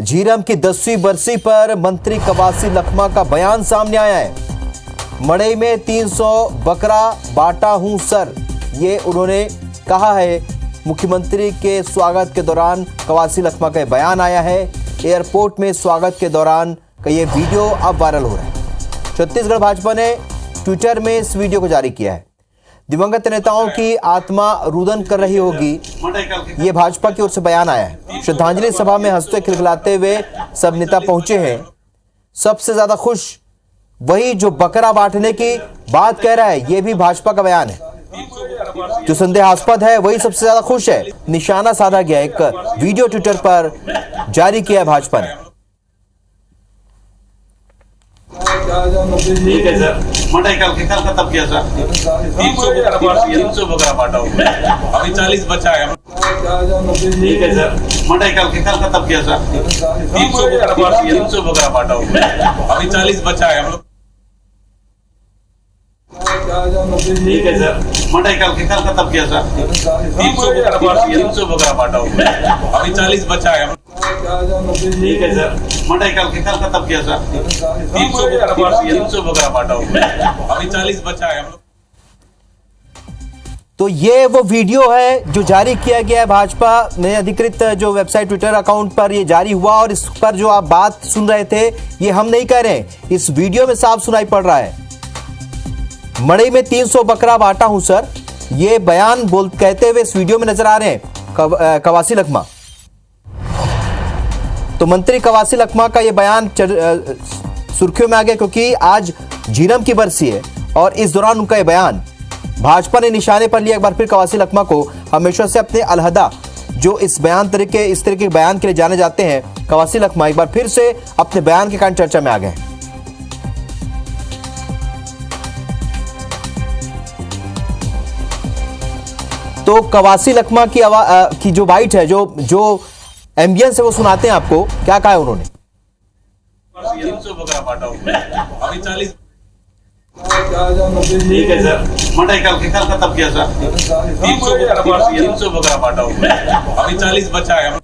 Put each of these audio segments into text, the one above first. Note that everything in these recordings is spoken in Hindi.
झीरम की 10वीं बरसी पर मंत्री कवासी लखमा का बयान सामने आया है। मड़ई में 300 बकरा बांटा हूं सर, ये उन्होंने कहा है। मुख्यमंत्री के स्वागत के दौरान कवासी लखमा का बयान आया है। एयरपोर्ट में स्वागत के दौरान का ये वीडियो अब वायरल हो रहा है। छत्तीसगढ़ भाजपा ने ट्विटर में इस वीडियो को जारी किया है। दिवंगत नेताओं की आत्मा रुदन कर रही होगी, ये भाजपा की ओर से बयान आया है। श्रद्धांजलि सभा में हंसते खिलखिलाते हुए सब नेता पहुंचे हैं। सबसे ज्यादा खुश वही जो बकरा बांटने की बात कह रहा है, ये भी भाजपा का बयान है। जो संदेहास्पद है वही सबसे ज्यादा खुश है। निशाना साधा गया, एक वीडियो ट्विटर पर जारी किया है भाजपा ने। ठीक है सर, मटाई कल खत्म किया सर। 300 बकरा बांटा हुआ, अभी 40 बचा है। ठीक है सर, मटाई कल खत्म किया सर। 300 बकरा बांटा हुआ, अभी 40 बचा है हम लोग। ठीक है सर, मटाई कल खत्म किया सर। 300 बकरा बांटा हुआ, अभी 40 बचा है। ठीक है सर, मटाई कल खत्म किया सर। 300 बकरा बांटा हुआ, अभी 40 बचा है हम लोग। तो ये वो वीडियो है जो जारी किया गया है भाजपा ने अधिकृत जो वेबसाइट ट्विटर अकाउंट पर ये जारी हुआ। और इस पर जो आप बात सुन रहे थे ये हम नहीं कह रहे, इस वीडियो में साफ सुनाई पड़ रहा है। मड़ई में 300 बकरा बांटा हूं सर, ये बयान कहते हुए इस वीडियो में नजर आ रहे हैं कवासी लखमा। तो मंत्री कवासी लखमा का ये बयान सुर्खियों में आ गया क्योंकि आज झीरम की बरसी है और इस दौरान उनका ये बयान भाजपा ने निशाने पर लिया। एक बार फिर कवासी लखमा को हमेशा से अपने अलहदा जो इस तरह के बयान के लिए जाने जाते हैं, कवासी लखमा एक बार फिर से अपने बयान के कारण चर्चा में आ गए। तो कवासी लखमा की जो बाइट है, जो एम्बियंस है वो सुनाते हैं आपको। क्या कहा है उन्होंने? 300 बकरा बांटा हुआ, अभी 40। ठीक है सर, मटाई कल खत्म किया सर। 300 बकरा बांटा हुआ, अभी 40 बचा है।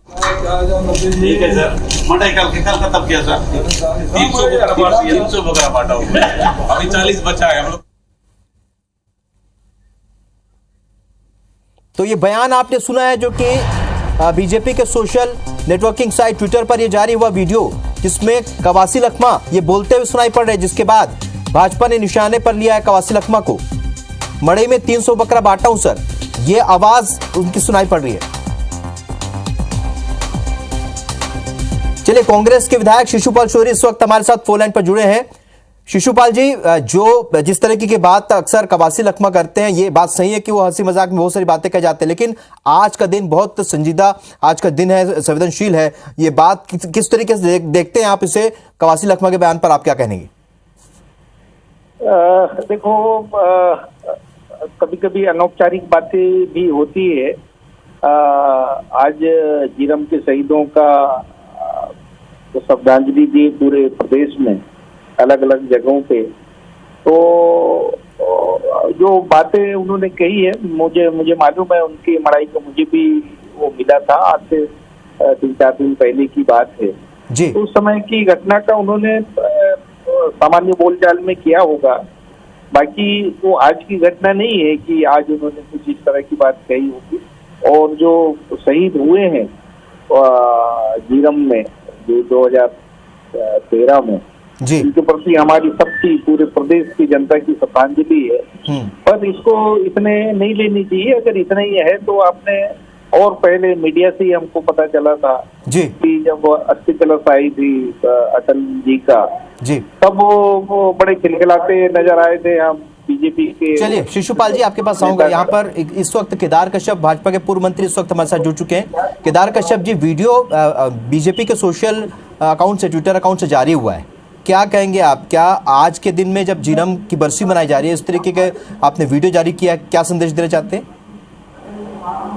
ठीक है सर, मटाई कल खत्म किया सर। 300 बकरा बांटा हुआ, अभी 40 बचा है हम लोग। तो ये बयान आपने सुना है जो कि बीजेपी के सोशल नेटवर्किंग साइट ट्विटर पर ये जारी हुआ वीडियो, जिसमें कवासी लखमा ये बोलते हुए सुनाई पड़ रहे हैं, जिसके बाद भाजपा ने निशाने पर लिया है कवासी लखमा को। मड़ई में 300 बकरा बांटा हूं सर, ये आवाज उनकी सुनाई पड़ रही है। चलिए, कांग्रेस के विधायक शिशुपाल शौर्य इस वक्त हमारे साथ फोन लाइन पर जुड़े हैं। शिशुपाल जी, जो जिस तरीके की बात अक्सर कवासी लखमा करते हैं, ये बात सही है कि वो हंसी मजाक में बहुत सारी बातें कह जाते हैं, लेकिन आज का दिन बहुत संजीदा, आज का दिन है, संवेदनशील है। ये बात किस तरीके से देखते हैं आप इसे? कवासी लखमा के बयान पर आप क्या कहेंगे? देखो, कभी कभी अनौपचारिक बातें भी होती है। आज झीरम के शहीदों का तो श्रद्धांजलि दी पूरे प्रदेश में, अलग अलग जगहों पे। तो जो बातें उन्होंने कही है, मुझे मालूम है, उनकी मड़ाई को मुझे भी वो मिला था। आज से 3-4 दिन पहले की बात है जी। तो उस समय की घटना का उन्होंने सामान्य बोलचाल में किया होगा। बाकी वो आज की घटना नहीं है कि आज उन्होंने कुछ इस तरह की बात कही होगी। और जो शहीद हुए हैं झीरम में जो 2013 में, इनके प्रति हमारी सबकी, पूरे प्रदेश की जनता की श्रद्धांजलि है। पर इसको इतने नहीं लेनी चाहिए। अगर इतना ही है तो आपने और पहले मीडिया से ही हमको पता चला था जी कि जब अस्थि कलश आई थी अटल जी का जी, तब वो बड़े खिलखिलाते नजर आए थे हम बीजेपी के। चलिए शिशुपाल जी, आपके पास आऊंगा। यहाँ पर इस वक्त केदार कश्यप, भाजपा के पूर्व मंत्री, इस वक्त हमारे साथ जुड़ चुके हैं। केदार कश्यप जी, वीडियो बीजेपी के सोशल अकाउंट से, ट्विटर अकाउंट से जारी हुआ है, क्या कहेंगे आप? क्या आज के दिन में जब झीरम की बरसी मनाई जा रही है, इस तरीके के आपने वीडियो जारी किया, क्या संदेश देना चाहते हैं?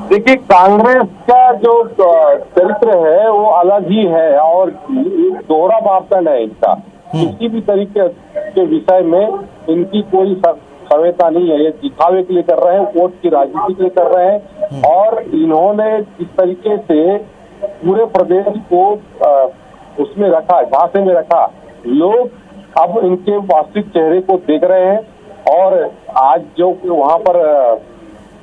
देखिए, कांग्रेस का जो चरित्र है वो अलग ही है और दोहरा मापदंड है इनका। किसी भी तरीके के विषय में इनकी कोई संवेदना नहीं है। ये दिखावे के लिए कर रहे हैं, वोट की राजनीति के लिए कर रहे हैं। और इन्होंने जिस तरीके से पूरे प्रदेश को उसमें रखा, झांसे में रखा। लोग अब इनके वास्तविक चेहरे को देख रहे हैं और आज जो वहां पर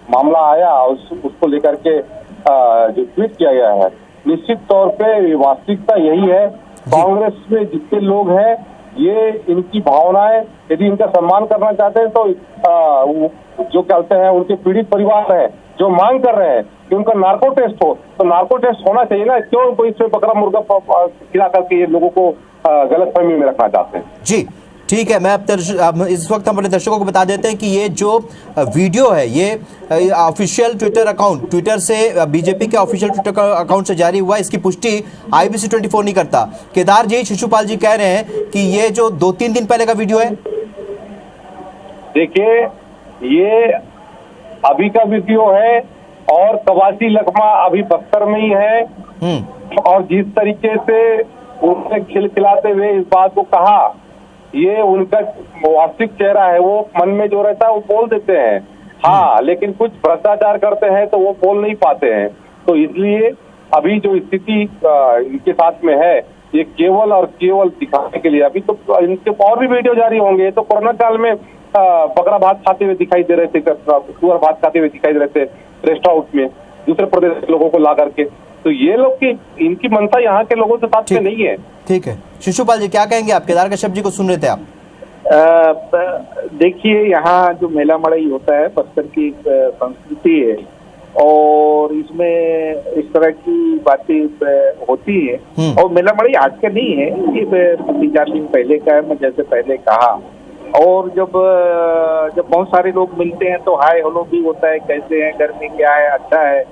मामला आया उसको लेकर के जो ट्वीट किया गया है, निश्चित तौर पे वास्तविकता यही है। कांग्रेस में जितने लोग हैं, ये इनकी भावनाएं, यदि इनका सम्मान करना चाहते हैं तो जो कहते हैं उनके पीड़ित परिवार हैं जो मांग कर रहे हैं कि उनका नार्को टेस्ट हो, तो नार्को टेस्ट होना चाहिए ना। क्यों कोई इसमें बकरा मुर्गा खिला करके ये लोगों को गलतफहमी में रखना चाहते हैं। जी ठीक है, मैं अब इस वक्त हम अपने दर्शकों को बता देते हैं कि ये जो वीडियो है ये ऑफिशियल ट्विटर अकाउंट, ट्विटर से बीजेपी के ऑफिशियल ट्विटर अकाउंट से जारी हुआ। इसकी पुष्टि IBC 24 नहीं करता। केदार जी, शिशुपाल जी कह रहे हैं कि ये जो 2-3 दिन पहले का वीडियो है। देखिए, ये अभी का वीडियो है और कवासी लखमा अभी बस्तर में ही है और जिस तरीके से उन्होंने खिलखिलाते हुए इस बात को कहा, ये उनका वास्तविक चेहरा है। वो मन में जो रहता है वो बोल देते हैं, हाँ, लेकिन कुछ भ्रष्टाचार करते हैं तो वो बोल नहीं पाते हैं। तो इसलिए अभी जो स्थिति इनके साथ में है, ये केवल और केवल दिखाने के लिए। अभी तो इनके और भी वीडियो जारी होंगे। तो कोरोना काल में बकरा भात खाते हुए दिखाई दे रहे थे, सुअर भात खाते हुए दिखाई दे रहे थे रेस्ट हाउस में, दूसरे प्रदेश के लोगों को ला करके। तो ये लोग की इनकी मनसा यहाँ के लोगों से साथ में नहीं है। ठीक है, शिशुपाल जी क्या कहेंगे आप? केदार कश्यप जी को सुन रहे थे आप। देखिए, यहाँ जो मेला मड़ई होता है बस्तर की एक संस्कृति है और इसमें इस तरह की बातें होती है। और मेला मड़ई आज का नहीं है, ये 3-4 दिन पहले का है। मैं जैसे पहले कहा, और जब बहुत सारे लोग मिलते हैं तो हाय हेलो भी होता है, कैसे हैं, घर में क्या है, अच्छा है,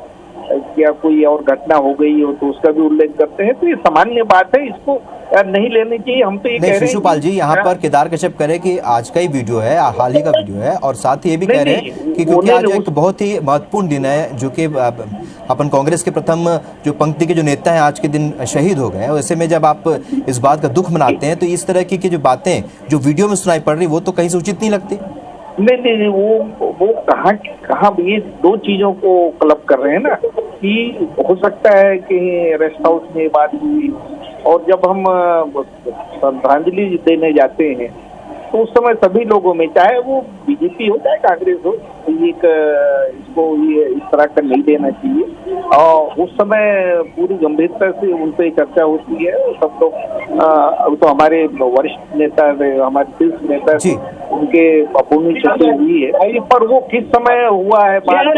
क्या कोई और घटना हो गई हो तो उसका भी उल्लेख करते हैं। तो ये सामान्य बात है, इसको नहीं लेनी चाहिए। हम तो ये कह रहे हैं शिशुपाल जी, यहाँ पर केदार कश्यप कह रहे कि आज का ही वीडियो है, हाल ही का वीडियो है, और साथ ही ये भी कह रहे हैं कि क्योंकि आज एक बहुत ही महत्वपूर्ण दिन है, जो कि अपन कांग्रेस के प्रथम जो पंक्ति के जो नेता हैं आज के दिन शहीद हो गए। ऐसे में जब आप इस बात का दुख मनाते हैं तो इस तरह की जो बातें जो वीडियो में सुनाई पड़ रही वो तो कहीं से उचित नहीं लगती। नहीं, वो कहाँ ये दो चीजों को क्लब कर रहे हैं ना, कि हो सकता है कि रेस्ट हाउस में बात हुई और जब हम श्रद्धांजलि देने जाते हैं तो उस समय सभी लोगों में, चाहे वो बीजेपी हो चाहे कांग्रेस हो, इसको ये इस तरह का नहीं देना चाहिए। और उस समय पूरी गंभीरता से उन पर चर्चा होती है। सब लोग अब तो हमारे वरिष्ठ नेता, हमारे शीर्ष नेता, उनके पुण्यतिथि हुई है, पर वो किस समय हुआ है बात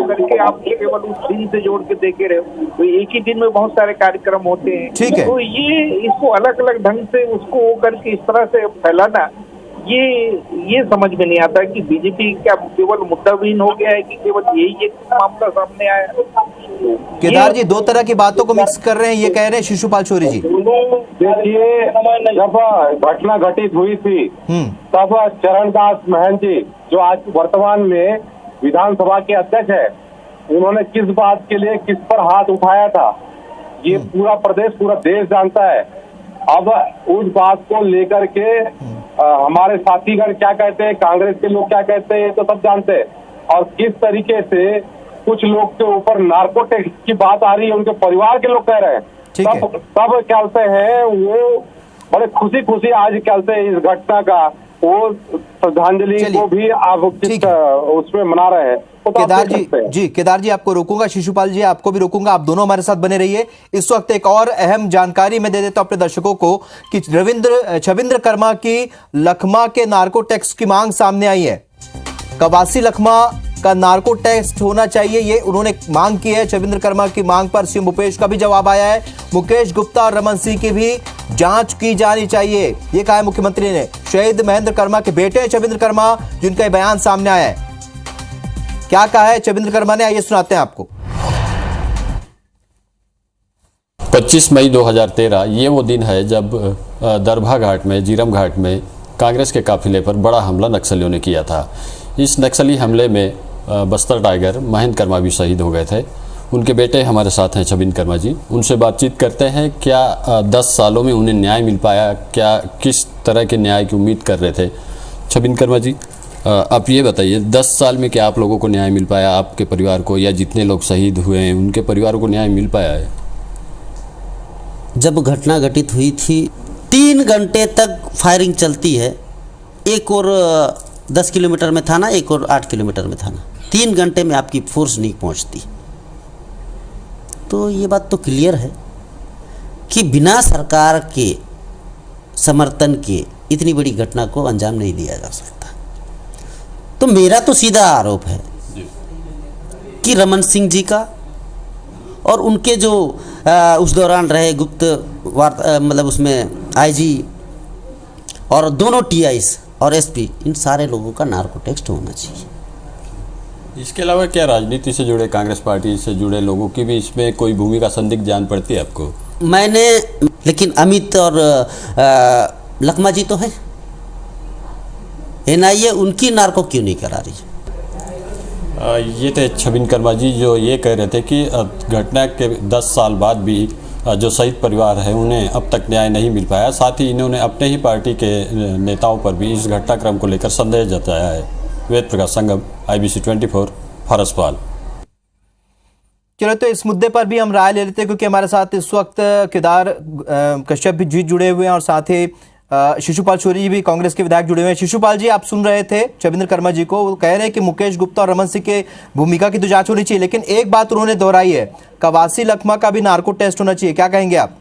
करके आप केवल उस दिन से जोड़ के देखे रहे। तो एक ही दिन में बहुत सारे कार्यक्रम होते हैं। तो ये इसको अलग अलग ढंग से उसको करके इस तरह से फैलाना, ये समझ में नहीं आता कि बीजेपी क्या केवल मुद्दाविहीन हो गया है कि केवल यही एक मामला सामने आया है। केदार जी दो तरह की बातों को मिक्स कर रहे हैं, ये कह रहे हैं शिशुपाल शौरी जी। देखिए, जब घटना घटित हुई थी तब चरणदास महंत जी, जो आज वर्तमान में विधानसभा के अध्यक्ष है, उन्होंने किस बात के लिए किस पर हाथ उठाया था ये पूरा प्रदेश, पूरा देश जानता है। अब उस बात को लेकर के हमारे साथीगण क्या कहते हैं, कांग्रेस के लोग क्या कहते हैं, तो सब जानते हैं। और किस तरीके से कुछ लोग के ऊपर नार्को टैक्स की बात आ रही है, उनके परिवार के लोग कह रहे हैं, तब कहते हैं वो बड़े खुशी आज कहते हैं इस घटना का वो श्रद्धांजलि को भी आप उसमें मना रहे हैं। केदार जी आपको रोकूंगा, शिशुपाल जी आपको भी रोकूंगा, आप दोनों हमारे साथ बने रहिए। इस वक्त एक और अहम जानकारी मैं दे देता हूं अपने दर्शकों को कि छविंद्र कर्मा की लखमा के नार्को टैक्स की मांग सामने आई है। कवासी लखमा का नार्को टेस्ट होना चाहिए, ये उन्होंने मांग की है। छविंद्र कर्मा की मांग पर सीएम भूपेश का भी जवाब आया है। मुकेश गुप्ता और रमन सिंह की भी जांच की जानी चाहिए, ये कहा है मुख्यमंत्री ने। शहीद महेंद्र कर्मा के बेटे छविंद्र कर्मा, जिनका बयान सामने आया है, क्या कहा है छविंद्र कर्मा ने, आइए सुनाते हैं आपको। 25 मई 2013 ये वो दिन है जब दरभा घाट में, जीरम घाट में कांग्रेस के काफिले पर बड़ा हमला नक्सलियों ने किया था। इस नक्सली हमले में बस्तर टाइगर महेंद्र कर्मा भी शहीद हो गए थे। उनके बेटे हमारे साथ हैं छविंद्र कर्मा जी, उनसे बातचीत करते हैं। क्या 10 सालों में उन्हें न्याय मिल पाया, क्या किस तरह के न्याय की उम्मीद कर रहे थे? छविंद्र कर्मा जी आप ये बताइए, 10 साल में क्या आप लोगों को न्याय मिल पाया, आपके परिवार को, या जितने लोग शहीद हुए हैं उनके परिवारों को न्याय मिल पाया है? जब घटना घटित हुई थी 3 घंटे तक फायरिंग चलती है। एक और 10 किलोमीटर में थाना, एक और 8 किलोमीटर में थाना। 3 घंटे में आपकी फोर्स नहीं पहुंचती। तो ये बात तो क्लियर है कि बिना सरकार के समर्थन के इतनी बड़ी घटना को अंजाम नहीं दिया जा सकता। तो मेरा तो सीधा आरोप है कि रमन सिंह जी का और उनके जो उस दौरान रहे गुप्त मतलब उसमें आईजी और दोनों टीआईस और एसपी, इन सारे लोगों का नार्को टेस्ट होना चाहिए। इसके अलावा क्या राजनीति से जुड़े, कांग्रेस पार्टी से जुड़े लोगों की भी इसमें कोई भूमिका संदिग्ध जान पड़ती है आपको? लेकिन अमित और लखमा जी तो हैं, एनआईए उनकी नार्को क्यों नहीं करा रही? ये थे छबिन कर्मा जी, जो ये कह रहे थे कि घटना के 10 साल बाद भी जो शहीद परिवार है उन्हें अब तक न्याय नहीं मिल पाया। साथ ही इन्होंने अपने ही पार्टी के नेताओं पर भी इस घटनाक्रम को लेकर संदेह जताया है। वेद प्रकाश संगम, IBC 24, फरसपाल। चलो, तो इस मुद्दे पर भी हम राय ले लेते हैं, क्योंकि हमारे साथ इस वक्त केदार कश्यप भी जी जुड़े हुए हैं और साथ ही शिशुपाल शौरी जी भी कांग्रेस के विधायक जुड़े हुए हैं। शिशुपाल जी, आप सुन रहे थे छबिंदर कर्मा जी को, वो कह रहे हैं कि मुकेश गुप्ता और रमन सिंह के भूमिका की तो जांच होनी चाहिए, लेकिन एक बात उन्होंने दोहराई है, कवासी लखमा का भी नार्को टेस्ट होना चाहिए। क्या कहेंगे आप?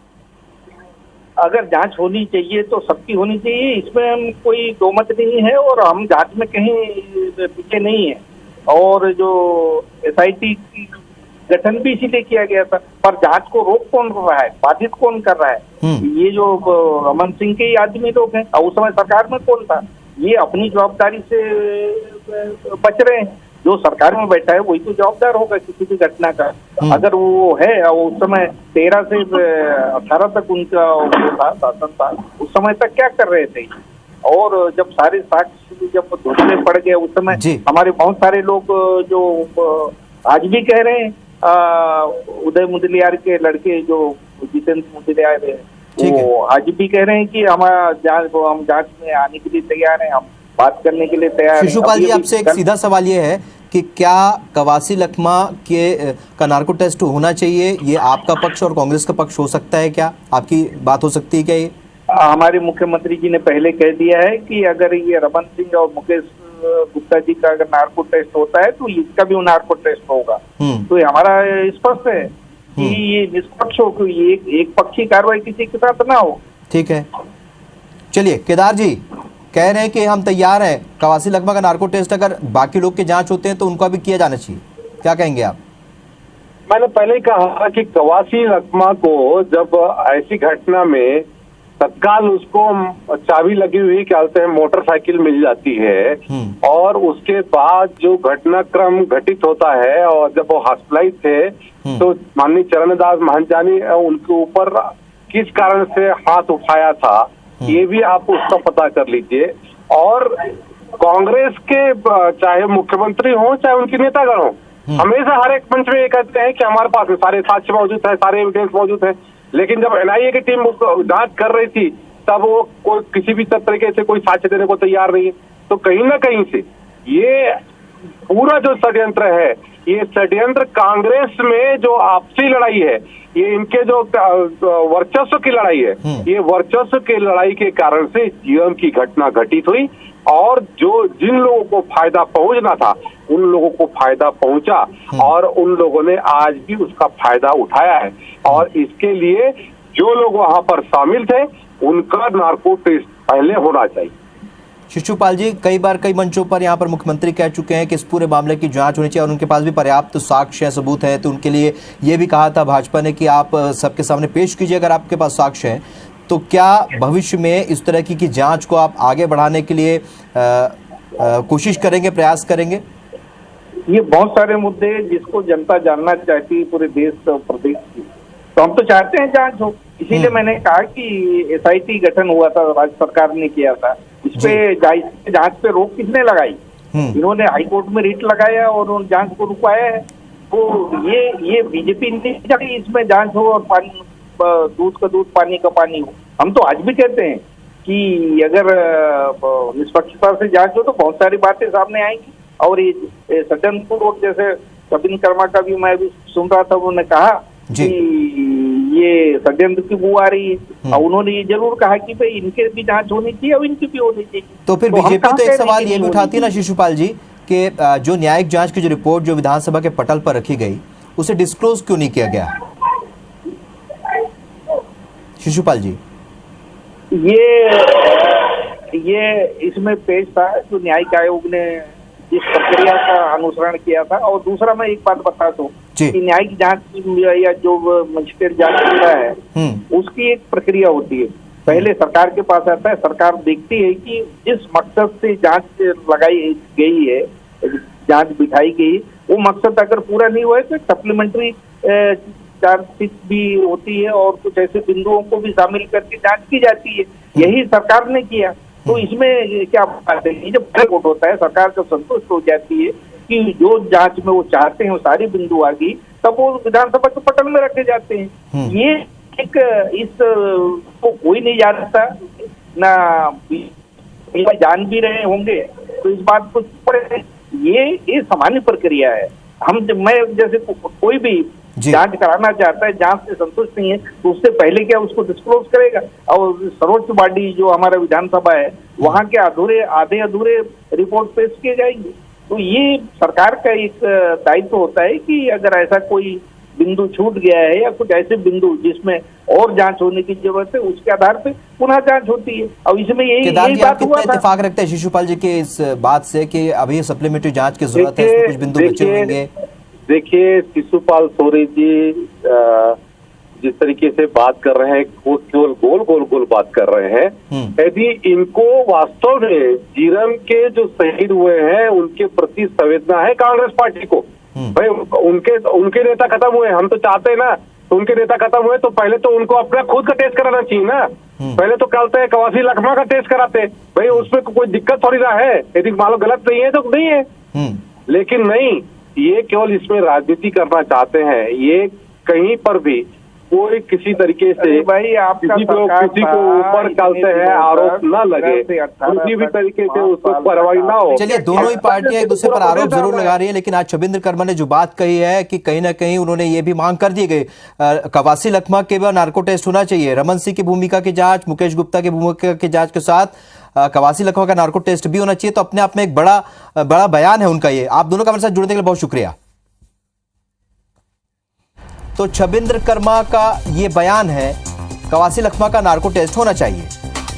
अगर जांच होनी चाहिए तो सबकी होनी चाहिए, इसमें हम कोई दोमत नहीं है और हम जांच में कहीं पीछे नहीं है। और जो SIT गठन भी इसीलिए किया गया था, पर जांच को रोक कौन रहा है, बाधित कौन कर रहा है? ये जो रमन सिंह के ही आदमी लोग हैं, और उस समय सरकार में कौन था? ये अपनी जवाबदारी से बच रहे हैं। जो सरकार में बैठा है वही तो जवाबदार होगा किसी भी घटना का। अगर वो है, उस समय 13 से 18 तक उनका शासन था, उस समय तक क्या कर रहे थे? और जब सारे साक्ष्य जब धुंधले पड़ गए उस समय हमारे बहुत सारे लोग जो आज भी कह रहे हैं, उदय मुदलियार के लड़के जो जितेंद्र मुदलियार है, वो आज भी कह रहे हैं कि हम जांच में आने के लिए तैयार हैं, हम बात करने के लिए तैयार हैं। शिशुपाल जी, आपसे एक सीधा सवाल ये है कि क्या कवासी लखमा का नार्को टेस्ट होना चाहिए? ये आपका पक्ष और कांग्रेस का पक्ष हो सकता है क्या? आपकी बात हो सकती है क्या ये? हमारे मुख्यमंत्री जी ने पहले कह दिया है कि अगर ये रमन सिंह और मुकेश गुप्ता जी का अगर नार्को टेस्ट होता है तो इसका भी नार्को टेस्ट होगा। तो ये हमारा स्पष्ट है कि ये निष्पक्ष हो, कि ये एक पक्षी कार्रवाई किसी के साथ ना हो। ठीक है, चलिए, केदार जी कह रहे हैं कि हम तैयार हैं, कवासी लखमा का नार्को टेस्ट अगर बाकी लोग के जांच होते हैं तो उनका भी किया जाना चाहिए। क्या कहेंगे आप? मैंने पहले ही कहा कि कवासी लखमा को जब ऐसी घटना में तत्काल उसको चाबी लगी हुई कहते हैं मोटरसाइकिल मिल जाती है, और उसके बाद जो घटनाक्रम घटित होता है और जब वो हॉस्पिटलाइज थे तो माननीय चरणदास महंजानी उनके ऊपर किस कारण से हाथ उठाया था, ये भी आप उसका पता कर लीजिए। और कांग्रेस के चाहे मुख्यमंत्री हो चाहे उनके नेतागण हो, हमेशा हर एक मंच में ये कहते हैं कि हमारे पास सारे साक्ष्य मौजूद है, सारे एविडेंस मौजूद है, लेकिन जब NIA की टीम जांच कर रही थी तब वो कोई किसी भी तरीके से कोई साक्ष्य देने को तैयार नहीं है। तो कहीं ना कहीं से ये पूरा जो षड्यंत्र है, ये षड्यंत्र कांग्रेस में जो आपसी लड़ाई है, ये इनके जो वर्चस्व की लड़ाई है, ये वर्चस्व की लड़ाई के कारण से जीएम की घटना घटित हुई, और जो जिन लोगों को फायदा पहुंचना था उन लोगों को फायदा पहुंचा, और उन लोगों ने आज भी उसका फायदा उठाया है। और इसके लिए जो लोग वहां पर शामिल थे उनका नार्को टेस्ट पहले होना चाहिए। शिशुपाल जी, कई बार कई मंचों पर यहाँ पर मुख्यमंत्री कह चुके हैं कि इस पूरे मामले की जांच होनी चाहिए और उनके पास भी पर्याप्त साक्ष्य सबूत है। तो उनके लिए ये भी कहा था भाजपा ने कि आप सबके सामने पेश कीजिए अगर आपके पास साक्ष्य हैं। तो क्या भविष्य में इस तरह की जांच को आप आगे बढ़ाने के लिए कोशिश करेंगे, प्रयास करेंगे? ये बहुत सारे मुद्दे जिसको जनता जानना चाहती है पूरे देश और प्रदेश की, तो हम तो चाहते हैं जांच हो। इसीलिए मैंने कहा कि SIT गठन हुआ था, राज्य सरकार ने किया था। इस पे जांच पे रोक किसने लगाई? इन्होंने हाईकोर्ट में रिट लगाया और उन जांच को रुकवाया है। तो ये बीजेपी नहीं चाहती इसमें जांच हो और पानी दूध का दूध पानी का पानी हो। हम तो आज भी कहते हैं कि अगर निष्पक्षता से जांच हो तो बहुत सारी बातें सामने आएंगी। और ये षड्यंत्र जैसे छबिन कर्मा का भी मैं भी सुन रहा था, उन्होंने कहा कि ये षड्यंत्र की बू आ रही है। और उन्होंने ये जरूर कहा कि भाई इनके भी जांच होनी चाहिए और इनकी भी होनी चाहिए। तो फिर हम बीजेपी कहाँ तो एक कह रहे सवाल हैं ये कि भी नहीं उठाती है ना होनी शिशुपाल जी कि जो न्यायिक जांच की जो रिपोर्ट जो विधानसभा के पटल पर रखी गई उसे डिस्क्लोज क्यों नहीं किया गया? शिशुपाल जी, ये इसमें पेश था जो न्यायिक आयोग ने जिस प्रक्रिया का अनुसरण किया था। और दूसरा मैं एक बात बता दूं जी। कि न्यायिक जांच या जो मजिस्ट्रेट जांच करता है उसकी एक प्रक्रिया होती है। पहले सरकार के पास आता है, सरकार देखती है कि जिस मकसद से जांच लगाई गई है, जांच बिठाई गई, वो मकसद अगर पूरा नहीं हुआ है तो सप्लीमेंट्री चार्जशीट भी होती है और कुछ ऐसे बिंदुओं को भी शामिल करके जांच की जाती है। यही सरकार ने किया। तो इसमें क्या बात है, जब रिपोर्ट होता है सरकार जब संतुष्ट हो जाती है कि जो जांच में वो चाहते हैं वो सारी बिंदु आ गई, तब वो विधानसभा के पटल में रखे जाते हैं। ये एक इस को कोई नहीं जानता, ना जान भी रहे होंगे तो इस बात को पड़े। ये सामान्य प्रक्रिया है। मैं जैसे कोई भी जांच कराना चाहता है, जांच से संतुष्ट नहीं है तो उससे पहले क्या उसको डिस्क्लोज करेगा। और सर्वोच्च बॉडी जो हमारा विधानसभा है वहां के आधे अधूरे रिपोर्ट पेश किए जाएंगे। तो ये सरकार का एक दायित्व होता है कि अगर ऐसा कोई बिंदु छूट गया है या कुछ ऐसे बिंदु जिसमें और जांच होने की जरूरत है, उसके आधार पे पुनः जांच होती है। अब इसमें यही बात हुआ था। इत्तेफाक रखते हैं शिशुपाल जी के इस बात से कि अभी सप्लीमेंट्री जांच की जरूरत है, इसमें कुछ बिंदु बचे होंगे? देखिए शिशुपाल सोरेन जी जिस तरीके से बात कर रहे हैं वो केवल गोल बात कर रहे हैं। यदि इनको वास्तव में जीरम के जो शहीद हुए हैं उनके प्रति संवेदना है कांग्रेस पार्टी को, भाई उनके नेता खत्म हुए, हम तो चाहते हैं ना, तो उनके नेता खत्म हुए तो पहले तो उनको अपना खुद का टेस्ट कराना चाहिए ना। पहले तो कहते हैं कवासी लखमा का टेस्ट कराते, भाई उसमें कोई दिक्कत थोड़ी ना है, यदि मान लो गलत नहीं है तो नहीं है। लेकिन नहीं, ये केवल इसमें राजनीति करना चाहते हैं। ये कहीं पर भी कोई किसी तरीके से भाई आपका किसी को ऊपर करते हैं आरोप न लगे, किसी भी तरीके से उसको कार्रवाई ना हो। चलिए, दोनों ही पार्टियां एक दूसरे पर आरोप जरूर लगा रही है, लेकिन आज छबिंद्र कर्मा ने जो बात कही है कि कहीं ना कहीं उन्होंने ये भी मांग कर दी गई कवासी लखमा के भी नार्को टेस्ट होना चाहिए, रमन सिंह की भूमिका की जांच, मुकेश गुप्ता की भूमिका की जांच के साथ कवासी लखमा का नार्को टेस्ट भी होना चाहिए। तो अपने आप में एक बड़ा बयान है उनका। ये आप दोनों का मेरे साथ जुड़ने के लिए बहुत शुक्रिया। तो छबिंद्र कर्मा का ये बयान है, कवासी लखमा का नार्को टेस्ट होना चाहिए।